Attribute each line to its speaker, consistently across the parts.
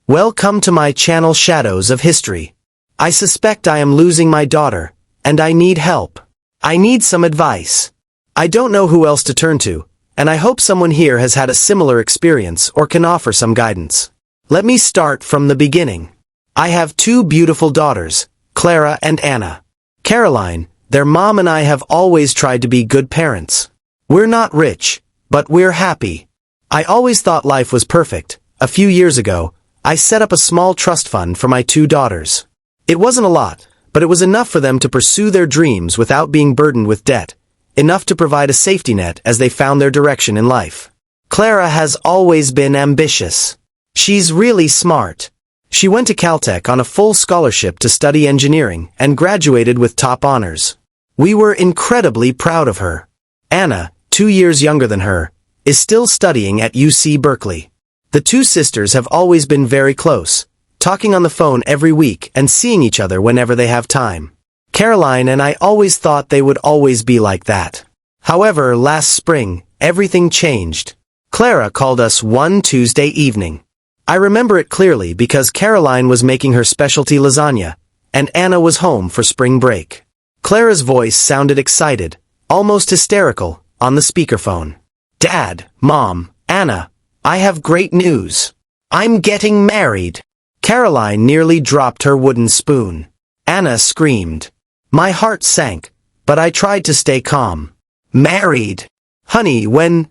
Speaker 1: Welcome to my channel Shadows of History. I suspect I am losing my daughter, and I need help. I need some advice. I don't know who else to turn to, and I hope someone here has had a similar experience or can offer some guidance. Let me start from the beginning. I have two beautiful daughters, Clara and Anna. Caroline, their mom and I have always tried to be good parents. We're not rich, but we're happy. I always thought life was perfect. A few years ago, I set up a small trust fund for my two daughters. It wasn't a lot, but it was enough for them to pursue their dreams without being burdened with debt, enough to provide a safety net as they found their direction in life. Clara has always been ambitious. She's really smart. She went to Caltech on a full scholarship to study engineering and graduated with top honors. We were incredibly proud of her. Anna, 2 years younger than her, is still studying at UC Berkeley. The two sisters have always been very close, talking on the phone every week and seeing each other whenever they have time. Caroline and I always thought they would always be like that. However, last spring, everything changed. Clara called us one Tuesday evening. I remember it clearly because Caroline was making her specialty lasagna, and Anna was home for spring break. Clara's voice sounded excited, almost hysterical, on the speakerphone. "Dad, Mom, Anna, I have great news. I'm getting married." Caroline nearly dropped her wooden spoon. Anna screamed. My heart sank, but I tried to stay calm. "Married? Honey, when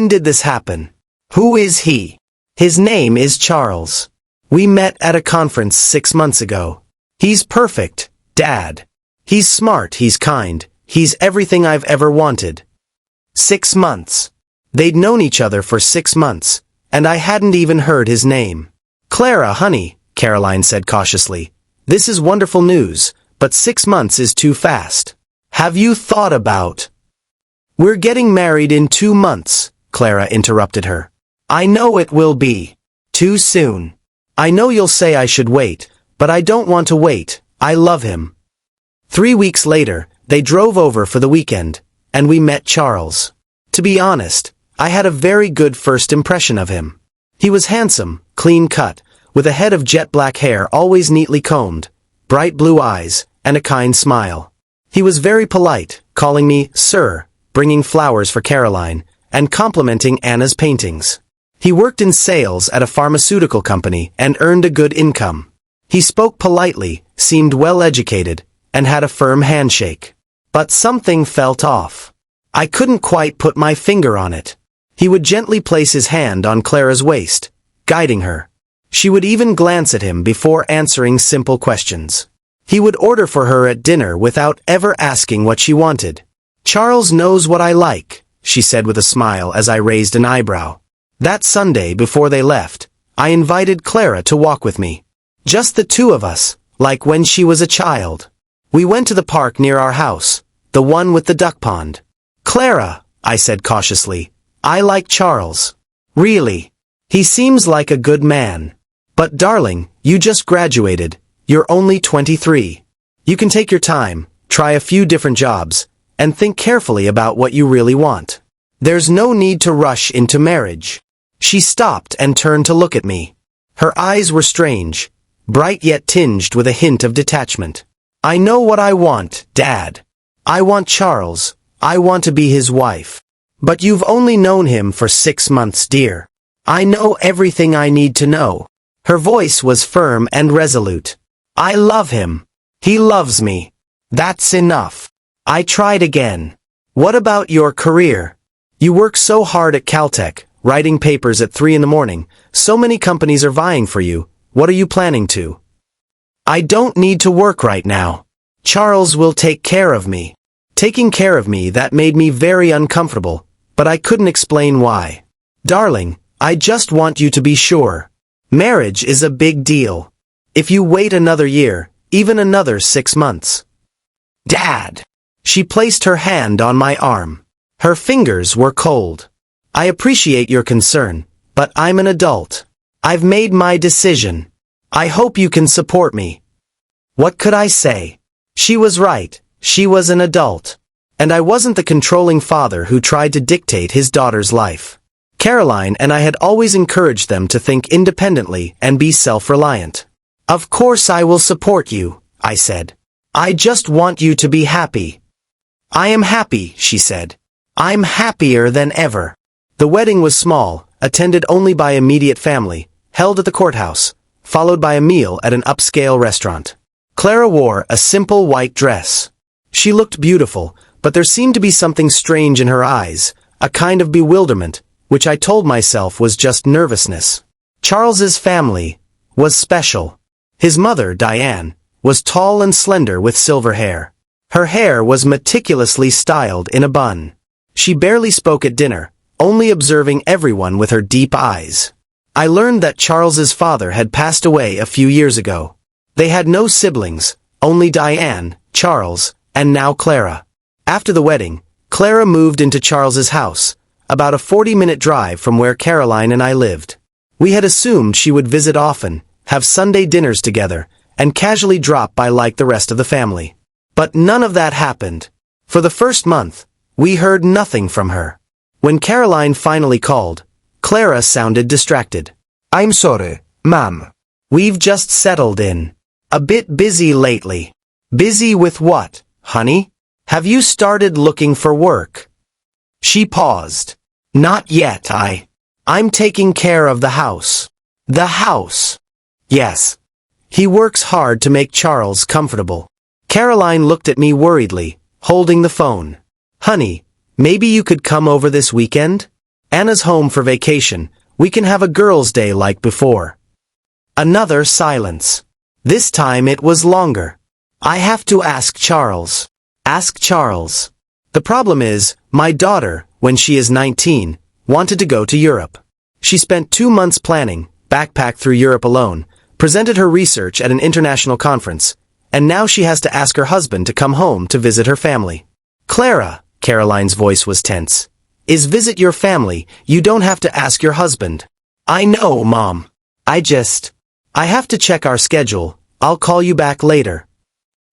Speaker 1: did this happen? Who is he?" "His name is Charles. We met at a conference 6 months ago. He's perfect, Dad. He's smart, he's kind, he's everything I've ever wanted." 6 months. They'd known each other for 6 months, and I hadn't even heard his name. "Clara, honey," Caroline said cautiously, "this is wonderful news, but 6 months is too fast. Have you thought about—" "We're getting married in 2 months," Clara interrupted her. "I know it will be too soon. I know you'll say I should wait, but I don't want to wait. I love him." 3 weeks later, they drove over for the weekend, and we met Charles. To be honest, I had a very good first impression of him. He was handsome, clean-cut, with a head of jet-black hair always neatly combed, bright blue eyes, and a kind smile. He was very polite, calling me "Sir," bringing flowers for Caroline, and complimenting Anna's paintings. He worked in sales at a pharmaceutical company and earned a good income. He spoke politely, seemed well-educated, and had a firm handshake. But something felt off. I couldn't quite put my finger on it. He would gently place his hand on Clara's waist, guiding her. She would even glance at him before answering simple questions. He would order for her at dinner without ever asking what she wanted. "Charles knows what I like," she said with a smile as I raised an eyebrow. That Sunday before they left, I invited Clara to walk with me. Just the two of us, like when she was a child. We went to the park near our house, the one with the duck pond. "Clara," I said cautiously, "I like Charles. Really. He seems like a good man. But darling, you just graduated. You're only 23. You can take your time, try a few different jobs, and think carefully about what you really want. There's no need to rush into marriage." She stopped and turned to look at me. Her eyes were strange, bright yet tinged with a hint of detachment. "I know what I want, Dad. I want Charles. I want to be his wife. But you've only known him for 6 months, dear. I know everything I need to know." Her voice was firm and resolute. "I love him. He loves me. That's enough." I tried again. "What about your career? You work so hard at Caltech, writing papers at 3 in the morning. So many companies are vying for you. What are you planning to?" "I don't need to work right now. Charles will take care of me." Taking care of me, that made me very uncomfortable, but I couldn't explain why. "Darling, I just want you to be sure. Marriage is a big deal. If you wait another year, even another 6 months." "Dad!" She placed her hand on my arm. Her fingers were cold. "I appreciate your concern, but I'm an adult. I've made my decision. I hope you can support me." What could I say? She was right. She was an adult. And I wasn't the controlling father who tried to dictate his daughter's life. Caroline and I had always encouraged them to think independently and be self-reliant. "Of course I will support you," I said. "I just want you to be happy." "I am happy," she said. "I'm happier than ever." The wedding was small, attended only by immediate family, held at the courthouse, followed by a meal at an upscale restaurant. Clara wore a simple white dress. She looked beautiful, but there seemed to be something strange in her eyes, a kind of bewilderment, which I told myself was just nervousness. Charles's family was special. His mother, Diane, was tall and slender with silver hair. Her hair was meticulously styled in a bun. She barely spoke at dinner, only observing everyone with her deep eyes. I learned that Charles's father had passed away a few years ago. They had no siblings, only Diane, Charles, and now Clara. After the wedding, Clara moved into Charles's house, about a 40-minute drive from where Caroline and I lived. We had assumed she would visit often, have Sunday dinners together, and casually drop by like the rest of the family. But none of that happened. For the first month, we heard nothing from her. When Caroline finally called, Clara sounded distracted.
Speaker 2: "I'm sorry, ma'am.
Speaker 1: "We've just settled in. A bit busy lately." "Busy with what, honey? Have you started looking for work?" She paused. "Not yet, I'm taking care of the house." "The house?" "Yes. He works hard to make Charles comfortable." Caroline looked at me worriedly, holding the phone. "Honey, maybe you could come over this weekend? Anna's home for vacation. We can have a girls' day like before." Another silence. This time it was longer. "I have to ask Charles." "Ask Charles." "The problem is, my daughter, when she is 19, wanted to go to Europe. She spent 2 months planning, backpacked through Europe alone, presented her research at an international conference, and now she has to ask her husband to come home to visit her family." "Clara," Caroline's voice was tense, "is visit your family, you don't have to ask your husband." "I know, Mom. I have to check our schedule. I'll call you back later."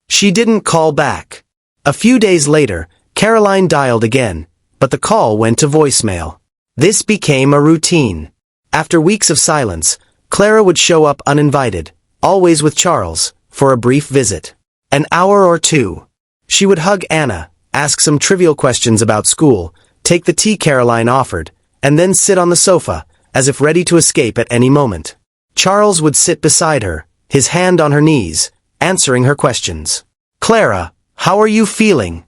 Speaker 1: She didn't call back. A few days later, Caroline dialed again, but the call went to voicemail. This became a routine. After weeks of silence, Clara would show up uninvited, always with Charles, for a brief visit. An hour or two. She would hug Anna, ask some trivial questions about school, take the tea Caroline offered, and then sit on the sofa, as if ready to escape at any moment. Charles would sit beside her, his hand on her knees, answering her questions. "Clara, how are you feeling?"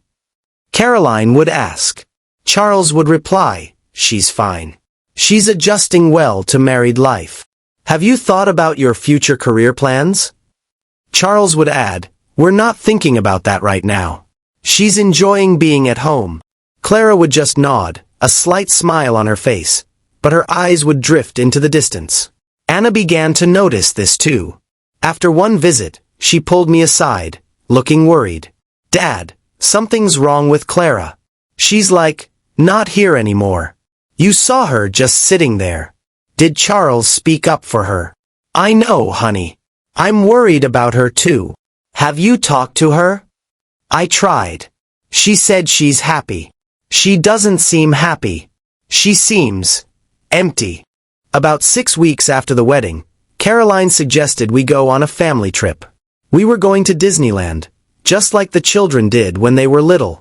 Speaker 1: Caroline would ask. Charles would reply, "She's fine. She's adjusting well to married life. Have you thought about your future career plans?" Charles would add, "We're not thinking about that right now. She's enjoying being at home." Clara would just nod, a slight smile on her face, but her eyes would drift into the distance. Anna began to notice this too. After one visit, she pulled me aside, looking worried. "Dad, something's wrong with Clara. She's not here anymore. You saw her just sitting there. Did Charles speak up for her?" "I know, honey. I'm worried about her too. Have you talked to her?" "I tried. She said she's happy." "She doesn't seem happy. She seems empty." About 6 weeks after the wedding, Caroline suggested we go on a family trip. We were going to Disneyland, just like the children did when they were little.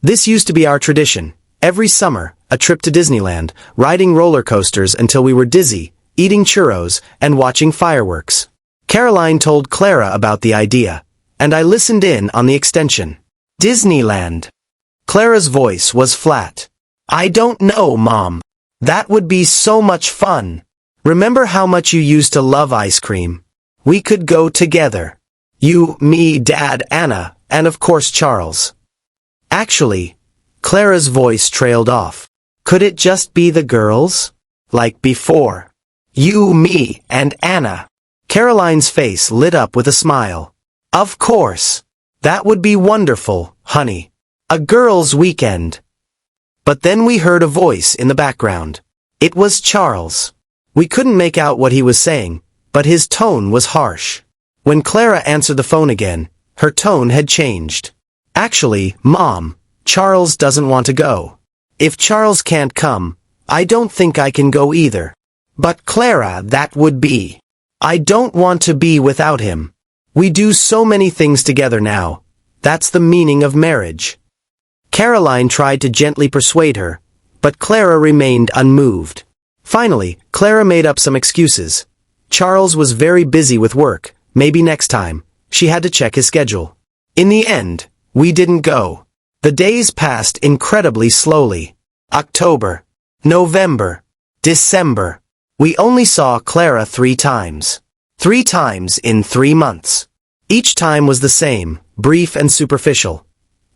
Speaker 1: This used to be our tradition. Every summer, a trip to Disneyland, riding roller coasters until we were dizzy, eating churros, and watching fireworks. Caroline told Clara about the idea, and I listened in on the extension. "Disneyland." Clara's voice was flat. "I don't know, Mom. That would be so much fun. Remember how much you used to love ice cream? We could go together. You, me, Dad, Anna, and of course Charles." Actually, Clara's voice trailed off. "Could it just be the girls? Like before? You, me, and Anna." Caroline's face lit up with a smile. "Of course. That would be wonderful, honey. A girls' weekend." But then we heard a voice in the background. It was Charles. We couldn't make out what he was saying, but his tone was harsh. When Clara answered the phone again, her tone had changed. "Actually, Mom, Charles doesn't want to go. If Charles can't come, I don't think I can go either. But Clara, that would be. I don't want to be without him. We do so many things together now. That's the meaning of marriage. Caroline tried to gently persuade her, but Clara remained unmoved. Finally, Clara made up some excuses. Charles was very busy with work, maybe next time. She had to check his schedule. In the end, we didn't go. The days passed incredibly slowly. October, November, December. We only saw Clara 3 times. 3 times in 3 months. Each time was the same, brief and superficial.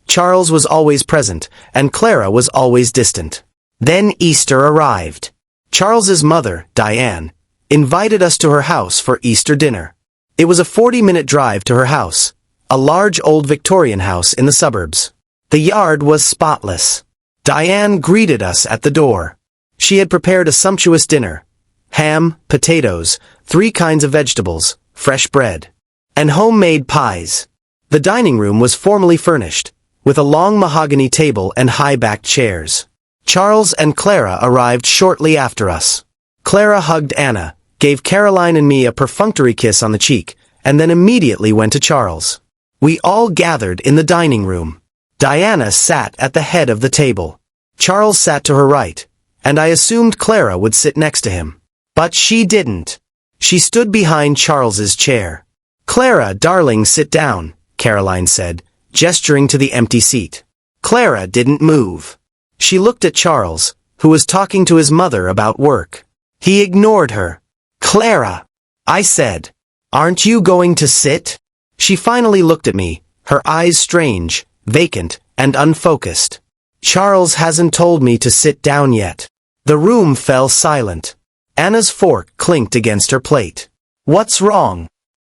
Speaker 1: Charles was always present, and Clara was always distant. Then Easter arrived. Charles's mother, Diane, invited us to her house for Easter dinner. It was a 40-minute drive to her house, a large old Victorian house in the suburbs. The yard was spotless. Diane greeted us at the door. She had prepared a sumptuous dinner. Ham, potatoes, 3 kinds of vegetables, fresh bread, and homemade pies. The dining room was formally furnished, with a long mahogany table and high-backed chairs. Charles and Clara arrived shortly after us. Clara hugged Anna, gave Caroline and me a perfunctory kiss on the cheek, and then immediately went to Charles. We all gathered in the dining room. Diana sat at the head of the table. Charles sat to her right, and I assumed Clara would sit next to him. But she didn't. She stood behind Charles's chair. "Clara, darling, sit down," Caroline said, gesturing to the empty seat. Clara didn't move. She looked at Charles, who was talking to his mother about work. He ignored her. "Clara," I said, "aren't you going to sit?" She finally looked at me, her eyes strange, vacant, and unfocused. "Charles hasn't told me to sit down yet." The room fell silent. Anna's fork clinked against her plate. "What's wrong?"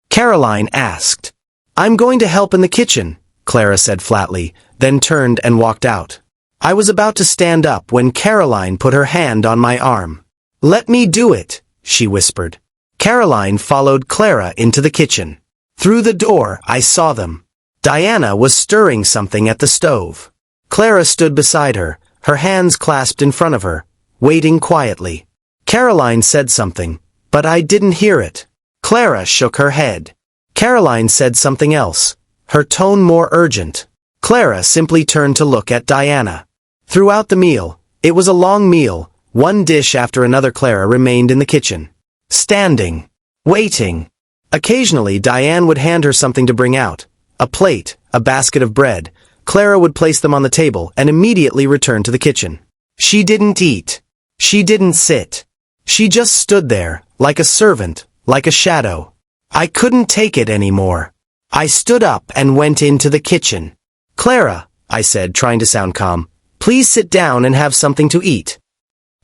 Speaker 1: Caroline asked. "I'm going to help in the kitchen," Clara said flatly, then turned and walked out. I was about to stand up when Caroline put her hand on my arm. "Let me do it," she whispered. Caroline followed Clara into the kitchen. Through the door, I saw them. Diana was stirring something at the stove. Clara stood beside her, her hands clasped in front of her, waiting quietly. Caroline said something, but I didn't hear it. Clara shook her head. Caroline said something else, her tone more urgent. Clara simply turned to look at Diana. Throughout the meal, it was a long meal, one dish after another. Clara remained in the kitchen, standing, waiting. Occasionally Diane would hand her something to bring out, a plate, a basket of bread. Clara would place them on the table and immediately return to the kitchen. She didn't eat. She didn't sit. She just stood there, like a servant, like a shadow. I couldn't take it anymore. I stood up and went into the kitchen. "Clara," I said, trying to sound calm, "please sit down and have something to eat."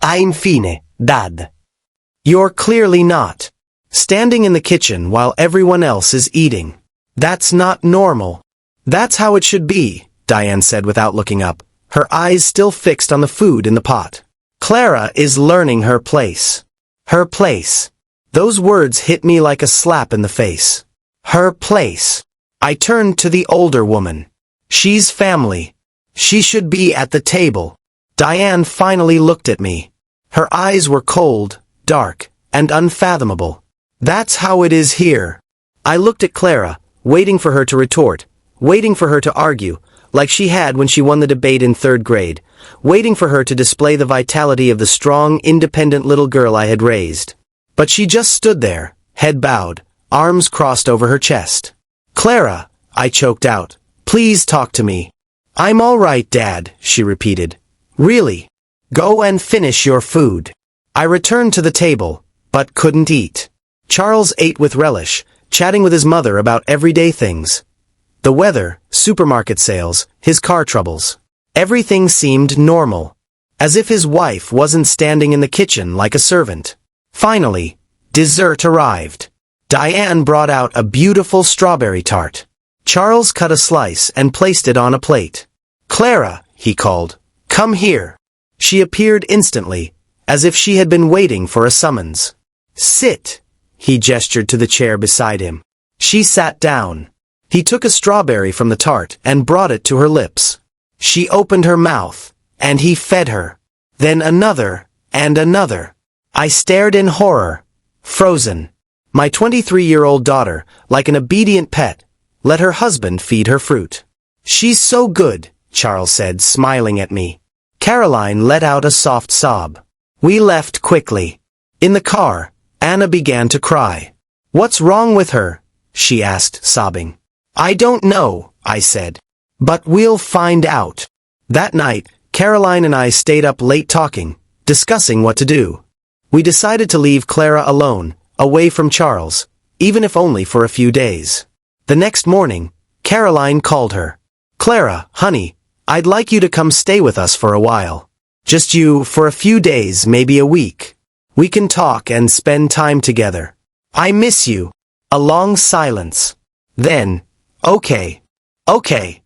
Speaker 1: "Infine, Dad." "You're clearly not. Standing in the kitchen while everyone else is eating. That's not normal." "That's how it should be," Diane said without looking up, her eyes still fixed on the food in the pot. "Clara is learning her place." Her place. Those words hit me like a slap in the face. Her place. I turned to the older woman. She's family. She should be at the table. Diane finally looked at me. Her eyes were cold, dark, and unfathomable. "That's how it is here." I looked at Clara, waiting for her to retort, waiting for her to argue, like she had when she won the debate in 3rd grade, waiting for her to display the vitality of the strong, independent little girl I had raised. But she just stood there, head bowed, arms crossed over her chest. "Clara," I choked out, "please talk to me." "I'm all right, Dad," she repeated. "Really? Go and finish your food." I returned to the table, but couldn't eat. Charles ate with relish, chatting with his mother about everyday things. The weather, supermarket sales, his car troubles. Everything seemed normal. As if his wife wasn't standing in the kitchen like a servant. Finally, dessert arrived. Diane brought out a beautiful strawberry tart. Charles cut a slice and placed it on a plate. "Clara," he called, "come here." She appeared instantly, as if she had been waiting for a summons. "Sit." He gestured to the chair beside him. She sat down. He took a strawberry from the tart and brought it to her lips. She opened her mouth, and he fed her. Then another, And another. I stared in horror, frozen. My 23-year-old daughter, like an obedient pet, let her husband feed her fruit. She's so good, Charles said, smiling at me. Caroline let out a soft sob. We left quickly. In the car, Anna began to cry. What's wrong with her? She asked, sobbing. I don't know, I said. But we'll find out. That night, Caroline and I stayed up late talking, discussing what to do. We decided to leave Clara alone, away from Charles, even if only for a few days. The next morning, Caroline called her. Clara, honey, I'd like you to come stay with us for a while. Just you, for a few days, maybe a week. We can talk and spend time together. I miss you. A long silence. Then, okay. Okay.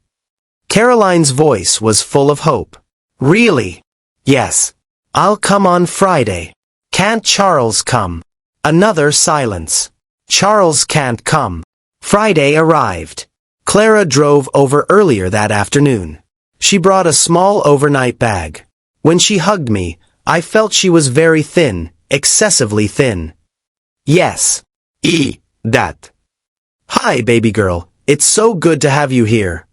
Speaker 1: Caroline's voice was full of hope. Really? Yes. I'll come on Friday. Can't Charles come? Another silence. Charles can't come. Friday arrived. Clara drove over earlier that afternoon. She brought a small overnight bag. When she hugged me, I felt she was very thin, excessively thin. Yes. That. Hi, baby girl. It's so good to have you here.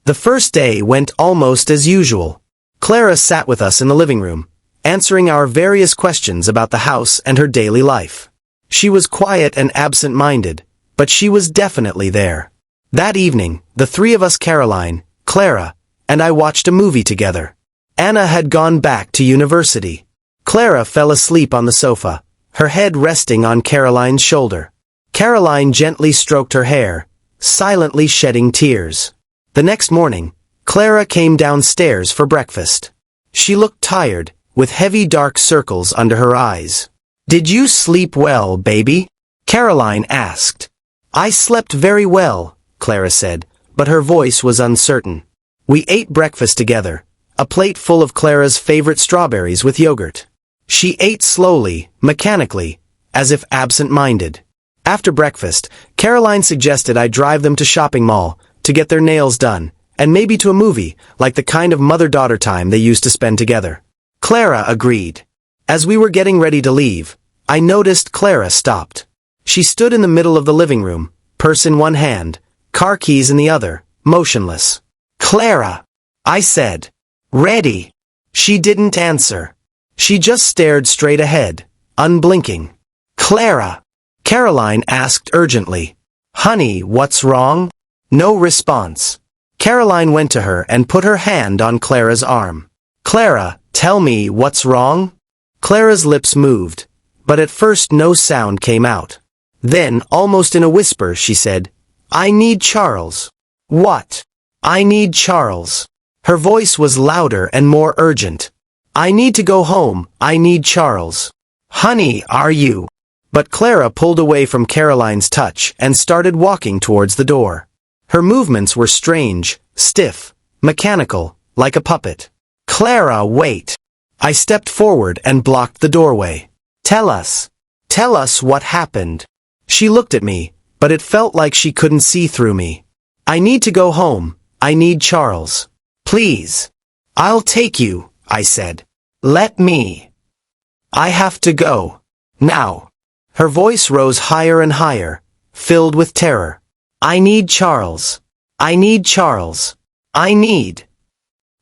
Speaker 1: The first day went almost as usual. Clara sat with us in the living room, answering our various questions about the house and her daily life. She was quiet and absent-minded, but she was definitely there. That evening, the three of us, Caroline, Clara, and I watched a movie together. Anna had gone back to university. Clara fell asleep on the sofa, her head resting on Caroline's shoulder. Caroline gently stroked her hair, silently shedding tears. The next morning, Clara came downstairs for breakfast. She looked tired, with heavy dark circles under her eyes. Did you sleep well, baby? Caroline asked. I slept very well, Clara said, but her voice was uncertain. We ate breakfast together, a plate full of Clara's favorite strawberries with yogurt. She ate slowly, mechanically, as if absent-minded. After breakfast, Caroline suggested I drive them to shopping mall, to get their nails done, and maybe to a movie, like the kind of mother-daughter time they used to spend together. Clara agreed. As we were getting ready to leave, I noticed Clara stopped. She stood in the middle of the living room, purse in one hand, car keys in the other, motionless. Clara! I said. Ready. She didn't answer. She just stared straight ahead, unblinking. Clara! Caroline asked urgently. Honey, what's wrong? No response. Caroline went to her and put her hand on Clara's arm. Clara, tell me what's wrong? Clara's lips moved, but at first no sound came out. Then, almost in a whisper, she said, I need Charles. What? I need Charles. Her voice was louder and more urgent. I need to go home. I need Charles. Honey, are you? But Clara pulled away from Caroline's touch and started walking towards the door. Her movements were strange, stiff, mechanical, like a puppet. Clara, wait. I stepped forward and blocked the doorway. Tell us. Tell us what happened. She looked at me, but it felt like she couldn't see through me. I need to go home. I need Charles. Please. I'll take you, I said. Let me. I have to go. Now. Her voice rose higher and higher, filled with terror. I need Charles. I need Charles. I need.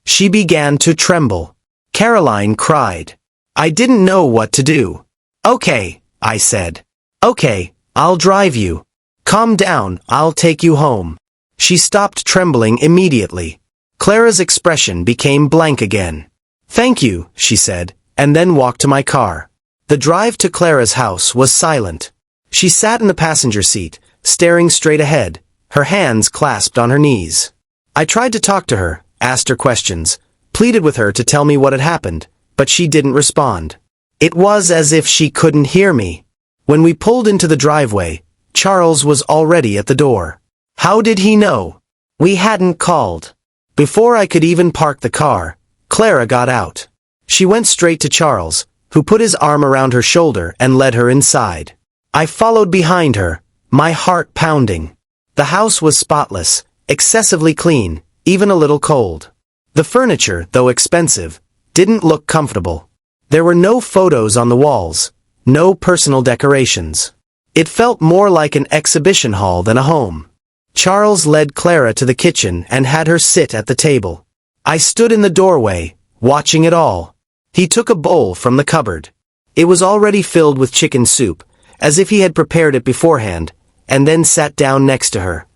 Speaker 1: She began to tremble. Caroline cried. I didn't know what to do. Okay, I said. Okay, I'll drive you. Calm down, I'll take you home. She stopped trembling immediately. Clara's expression became blank again. Thank you, she said, and then walked to my car. The drive to Clara's house was silent. She sat in the passenger seat, staring straight ahead, her hands clasped on her knees. I tried to talk to her, asked her questions, pleaded with her to tell me what had happened, but she didn't respond. It was as if she couldn't hear me. When we pulled into the driveway, Charles was already at the door. How did he know? We hadn't called. Before I could even park the car, Clara got out. She went straight to Charles, who put his arm around her shoulder and led her inside. I followed behind her, my heart pounding. The house was spotless, excessively clean, even a little cold. The furniture, though expensive, didn't look comfortable. There were no photos on the walls, no personal decorations. It felt more like an exhibition hall than a home. Charles led Clara to the kitchen and had her sit at the table. I stood in the doorway, watching it all. He took a bowl from the cupboard. It was already filled with chicken soup, as if he had prepared it beforehand, and then sat down next to her.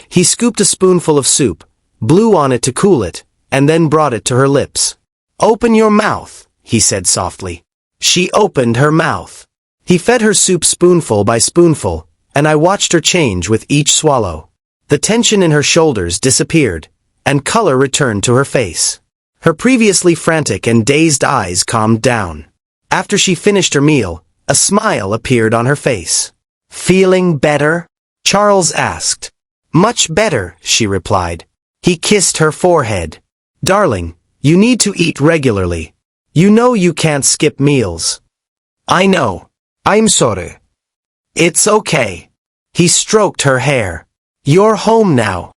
Speaker 1: He scooped a spoonful of soup, blew on it to cool it, and then brought it to her lips. "Open your mouth," he said softly. She opened her mouth. He fed her soup spoonful by spoonful, and I watched her change with each swallow. The tension in her shoulders disappeared, and color returned to her face. Her previously frantic and dazed eyes calmed down. After she finished her meal, a smile appeared on her face. "Feeling better?" Charles asked. "Much better," she replied. He kissed her forehead. "Darling, you need to eat regularly. You know you can't skip meals." "I know."
Speaker 2: I'm sorry.
Speaker 1: "It's okay." He stroked her hair. "You're home now."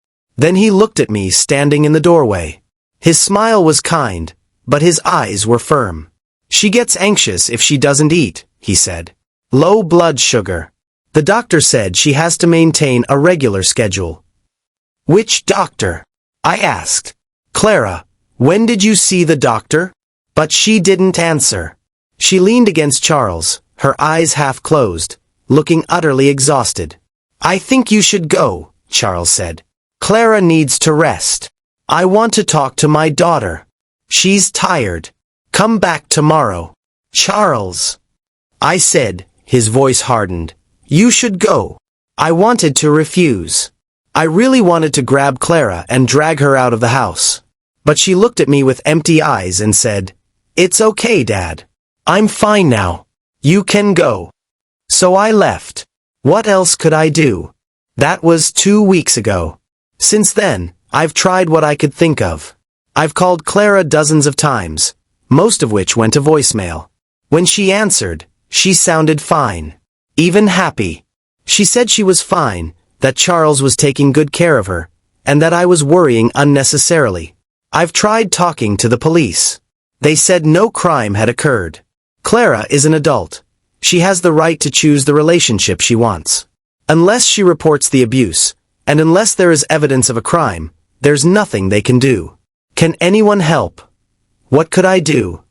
Speaker 1: Then he looked at me standing in the doorway. His smile was kind, but his eyes were firm. "She gets anxious if she doesn't eat," he said. "Low blood sugar. The doctor said she has to maintain a regular schedule." "Which doctor?" I asked. "Clara, when did you see the doctor?" But she didn't answer. She leaned against Charles, her eyes half closed, looking utterly exhausted. "I think you should go," Charles said. "Clara needs to rest. I want to talk to my daughter. She's tired. Come back tomorrow." "Charles," I said, his voice hardened. "You should go." I wanted to refuse. I really wanted to grab Clara and drag her out of the house. But she looked at me with empty eyes and said, "It's okay, Dad. I'm fine now. You can go." So I left. What else could I do? That was 2 weeks ago. Since then, I've tried what I could think of. I've called Clara dozens of times, most of which went to voicemail. When she answered, she sounded fine. Even happy. She said she was fine, that Charles was taking good care of her, and that I was worrying unnecessarily. I've tried talking to the police. They said no crime had occurred. Clara is an adult. She has the right to choose the relationship she wants. Unless she reports the abuse, and unless there is evidence of a crime, there's nothing they can do. Can anyone help? What could I do?